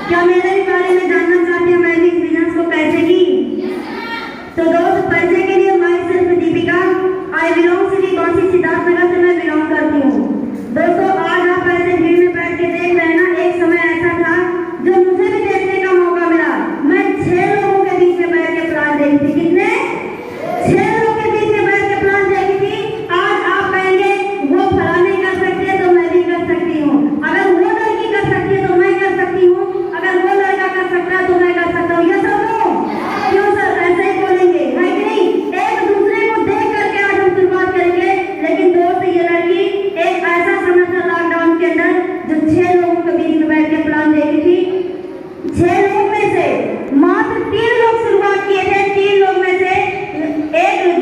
क्या मेरे इस बारे में जानना चाहते हैं मैं भी इस बिजनेस को कैसे की? तो दोस्त, परिचय के लिए myself Deepika, I belong city कौंसी सिद्धार्थनगर से मैं बिलोंग करती हूँ। दोस्तों, आज आप ऐसे भीड़ में बैठ के देख रहे हैं ना, एक समय ऐसा था जो मुझे भी देखने का मौका मिला। मैं 6 लोगों के बीच में बैठ के प्लान देखी थी। कितने? 6 लोगों के बीच में बैठ के प्लान देखी थी। आज आप कहेंगे वो फलाने कर सकते हैं तो मैं भी कर सकती हूँ, अगर वो लड़की कर सकती है तो मैं कर सकती हूँ, अगर वो लड़का कर सकता है तो मैं कर सकता हूँ। ये सब लोग क्यों सर ऐसे ही बोलेंगे, है कि नहीं? एक दूसरे को देख करके आज हम शुरुआत करेंगे। लेकिन दोस्त, ये लड़की एक ऐसा समय था लॉकडाउन के अंदर जो 6 लोगों के बीच में बैठ के प्लान देखी थी। 6 लोगों में से मात्र 3 लोग शुरुआत किए थे। 3 लोग में से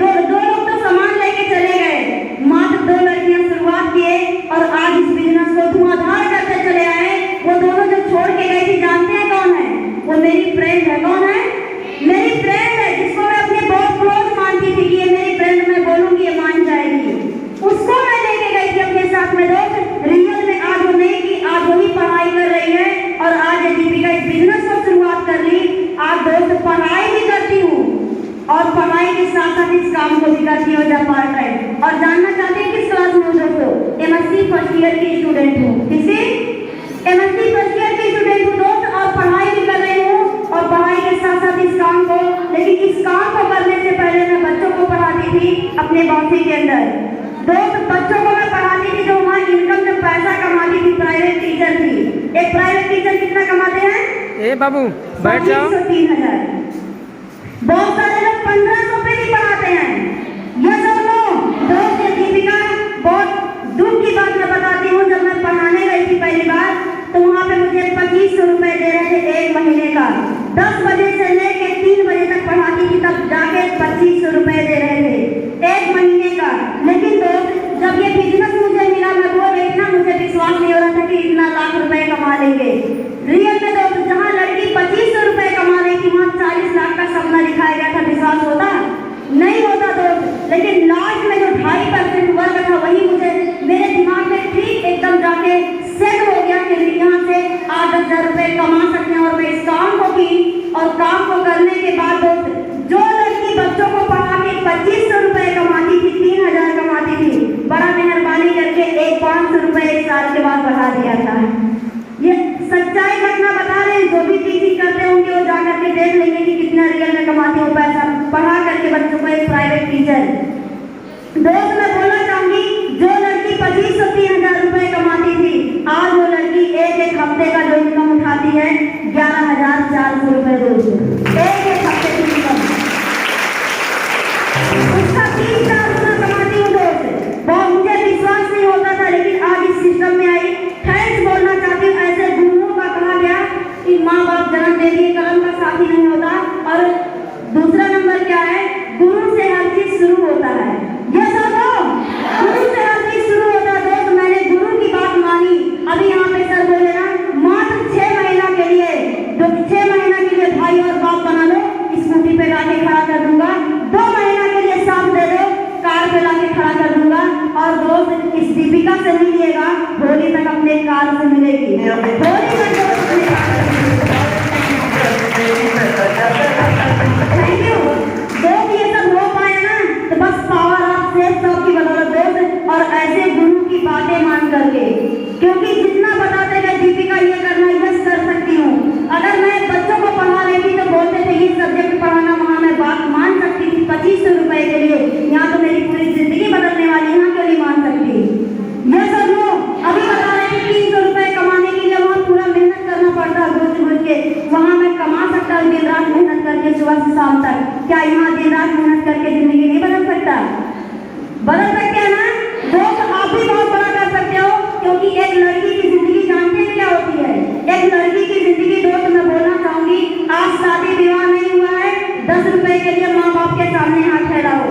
दो लोग तो सामान लेके चले गए, मात्र 2 लड़कियां शुरुआत किए और आज इस बिजनेस को धुआंधार करते चले आए। वो दोनों जो छोड़ के गई थी, जानते हैं कौन है? वो मेरी फ्रेंड है। कौन है? मेरी फ्रेंड है, जिसको मैं अपने बहुत क्लोज मानती थी कि ये मेरी फ्रेंड, मैं बोलूंगी ये मान जाएगी। उसको मैं लेके गई थी अपने साथ में। दोस्त, रियल में आज वो नहीं की, आज वही पढ़ाई कर रही है और आज ये दीपिका इस बिजनेस को शुरुआत कर ली। आज दोस्त, पढ़ाई भी करती हूँ और पढ़ाई के साथ साथ इस काम को भी करती हूँ जब पार्ट टाइम। और जानना चाहते हैं किस क्लास में हूँ दोस्तों? MSc फर्स्ट ईयर की स्टूडेंट हूँ। किसी? MSc फर्स्ट ईयर की स्टूडेंट हूँ दोस्त, और पढ़ाई भी कर रही हूँ और पढ़ाई के साथ साथ इस काम को। लेकिन इस काम को करने से पहले मैं बच्चों को पढ़ाती थी अपने बॉक्सी के अंदर। दोस्त, बच्चों को मैं पढ़ाती थी जो वहाँ इनकम जब पैसा कमाती थी, प्राइवेट टीचर थी। एक प्राइवेट टीचर कितना कमाते हैं? ए बाबू बैठ जाओ। 3,000। बहुत सारे लोग 1,500 पे भी पढ़ाते हैं। ये सब लोग दोस्त, ये दीपिका, बहुत दुख की बात मैं बताती हूँ, जब मैं पढ़ाने गई थी पहली बार तो वहाँ पे मुझे 2500 रुपए दे रहे थे 1 महीने का। 10 बजे से लेके 3 बजे तक पढ़ाती थी, तब जाके 2500 रुपए दे रहे थे 1 महीने का। लेकिन दोस्त, जब ये बिजनेस मुझे मिला, मैं वो देखना मुझे विश्वास नहीं हो रहा था कि इतना लाख रुपए कमा लेंगे। रियल में दोस्त, जहाँ लड़की 2500 रुपए कमा रही थी, वहाँ 40 लाख का सपना दिखाया गया था। विश्वास होता? नहीं होता दोस्त। लेकिन लास्ट में जो 2.5% वर्क था, वही मुझे मेरे दिमाग में ठीक एकदम जाके सेट हो गया कि यहाँ से 8-10 हजार रुपए कमा सकते हैं। और मैं इस काम को की और काम को करने के बाद दोस्त, जो लड़की बच्चों को पढ़ा के 2500 रुपए कमाती थी, 3,000 कमाती थी, बड़ा मेहरबानी करके 500 रुपए 1 साल के बाद बढ़ा दिया था। ये सच्चाई घटना बता रहे हैं। जो भी टीचिंग करते होंगे वो जाकर के देख लेंगे कि कितना रियल में कमाते हो पैसा पढ़ा करके बच्चों को। एक प्राइवेट टीचर दोस्त, मैं बोलना चाहूंगी, जो लड़की 2500-3,000 रुपए कमाती थी, आज वो लड़की एक हफ्ते का जो इनकम उठाती है 11,400 रुपए दोस्त। एक हफ्ते की इनकम उसका 3-4 गुना कमाती हूँ दोस्त। बहुत मुझे विश्वास नहीं होता था, लेकिन आज इस सिस्टम में आई। थैंक्स बोलना चाहती हूँ। ऐसे गुरुओं का कहा गया कि माँ बाप जन्म दे दिए, कलम का साथी नहीं होता। और दूसरा नंबर क्या है? गुरु से हर चीज शुरू होता है। ये सब गुरु से हर चीज शुरू होता है दोस्त। मैंने गुरु की बात मानी। अभी यहाँ पे सर बोले ना, मात्र 6 महीना के लिए, जो 6 महीना के लिए भाई और बाप बना लो, स्कूटी पे लाके खड़ा कर दूंगा। 2 महीना के लिए साथ दे दो, कार पे लाके खड़ा कर दूंगा। और दोस्त, इस दीपिका से मिलिएगा, होली तक अपने कार से मिलेगी। होली तक थैंक यू दोस्त। ये सब हो पाए ना तो बस पावर ऑफ सेल्फ टॉक की बदौलत दोस्त, और ऐसे गुरु की बातें मान करके। क्योंकि जितना बताते गए दीपिका ये करना, यस कर सकती हूँ। अगर मैं बच्चों को पढ़ा रही थी तो बोलते थे ये सब्जेक्ट पढ़ाना, वहाँ मैं बात मान सकती थी 2500 रुपए के लिए। यहाँ तो मेरी पूरी जिंदगी बदलने वाली, यहाँ क्यों नहीं मान सकती? ये सब लोग अभी बता रहे थे 300 रुपए कमाने के लिए वहाँ पूरा मेहनत करना पड़ता है घुस के। वहाँ मैं कमा सकता हूँ दिन रात मेहनत करके सुबह से शाम तक। क्या यहाँ दिन रात मेहनत करके जिंदगी नहीं बदल सकता? बदल सकते हैं ना दोस्त? आप भी बहुत बड़ा कर सकते हो। क्योंकि एक लड़की की जिंदगी जानते हैं क्या होती है? एक लड़की की जिंदगी दोस्त, मैं बोलना चाहूंगी, आज शादी विवाह नहीं हुआ है, 10 रुपए के लिए माँ बाप के सामने हाथ फैलाओ।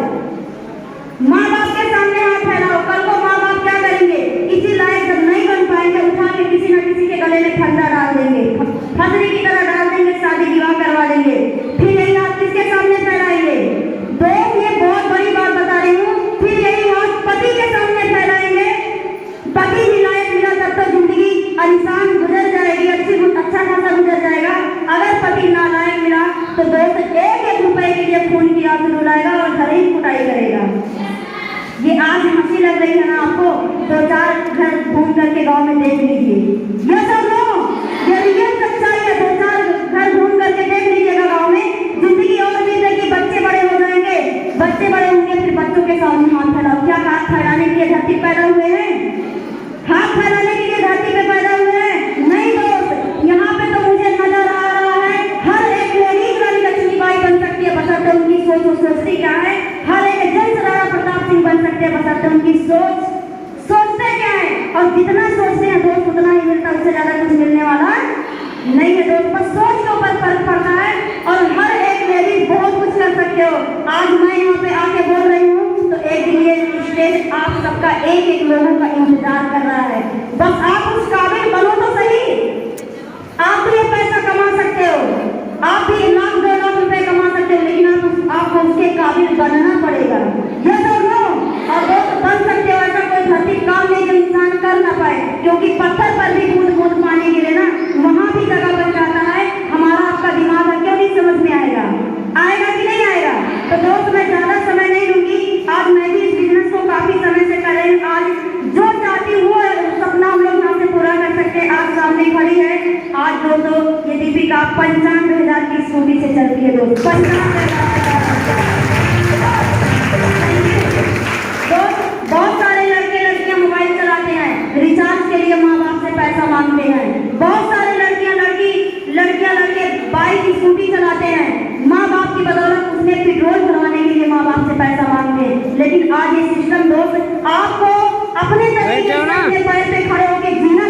माँ बाप के सामने हाथ फैलाओ। कल को माँ बाप क्या करेंगे? इसी लायक जब नहीं बन पाएंगे, उठा के किसी न किसी के गले में फंदा डाल देंगे, फंदरी की तरह डाल देंगे, शादी विवाह करवा देंगे। फिर यही हाथ किसके सामने फैलाएंगे? दोस्त, ये बहुत बड़ी बात बता रही हूँ। फिर यही हाथ पति के सामने फैलाएंगे। पति भी लायक मिला तब तो जिंदगी आसान गुजर जाएगी, अच्छा खासा गुजर जाएगी। आज हंसी लग रही है ना आपको, 2-4 घर घूम करके गांव में देख लीजिए। ये सब लोग ये रियल सच्चाई है। 2-4 घर घूम करके देख लीजिएगा गांव में। जिंदगी और जिंदगी, बच्चे बड़े हो जाएंगे, बच्चे बड़े होंगे फिर बच्चों के सामने हाथ फैलाओ। क्या हाथ फैलाने के लिए धरती पैदा हुए हैं? हाथ फैलाने के लिए धरती पे पैदा हुए हैं? नहीं दोस्त, यहाँ पे तो मुझे नजर आ रहा है हर एक लेडीज रानी लक्ष्मीबाई बन सकती है, बशर्ते उनकी सोच और सोचती क्या है। हर एक जेंट्स राणा प्रताप सिंह बन सकते हैं, बशर्ते उनकी सोच सोचते क्या है। और जितना सोचते हैं दोस्त उतना ही मिलता, उससे ज्यादा कुछ मिलने वाला नहीं है दोस्त। बस सोच के ऊपर फर्क पड़ता है और हर एक लेडीज बहुत कुछ कर सकते हो। आज मैं यहाँ पे आके बोल रही हूँ तो एक दिन ये स्टेज आप सबका एक एक लोगों का इंतजार कर रहा है। बस आप उस काबिल बनो तो सही। आप भी ये पैसा कमा सकते हो, आप भी 1 लाख 2 लाख रुपए कमा सकते हो, लेकिन आपको उसके काबिल बनना पड़ेगा। ये सब लो और दोस्त बन सकते हो। ऐसा कोई धरती काम नहीं जो इंसान कर ना पाए, क्योंकि पत्थर पर भी बूंद बूंद पानी गिरे ना, वहां भी जगह बन जाता है। हमारा आपका दिमाग है, क्यों नहीं समझ में आएगा? आएगा कि नहीं आएगा? तो दोस्त मैं ज्यादा समय नहीं लूंगी। आज मैं भी इस बिजनेस को काफी समय से कर रही हूँ। आज जो चाहती हूँ वो सपना हम लोग यहाँ से पूरा कर सकते हैं। आज सामने खड़ी है आज दोस्तों ये दीपिका 95,000 की स्कूटी से चलती है दोस्त। 95,000। बहुत सारे लड़के लड़कियां मोबाइल चलाते हैं, रिचार्ज के लिए माँ बाप से पैसा मांगते हैं। बहुत सारे लड़कियां लड़के बाइक स्कूटी चलाते हैं, माँ बाप की बदौलत उसमें पेट्रोल भरवाने के लिए माँ बाप से पैसा मांगते हैं। लेकिन आज ये सिस्टम दोस्त आपको अपने तरीके से अपने पैर पे खड़े होकर जीना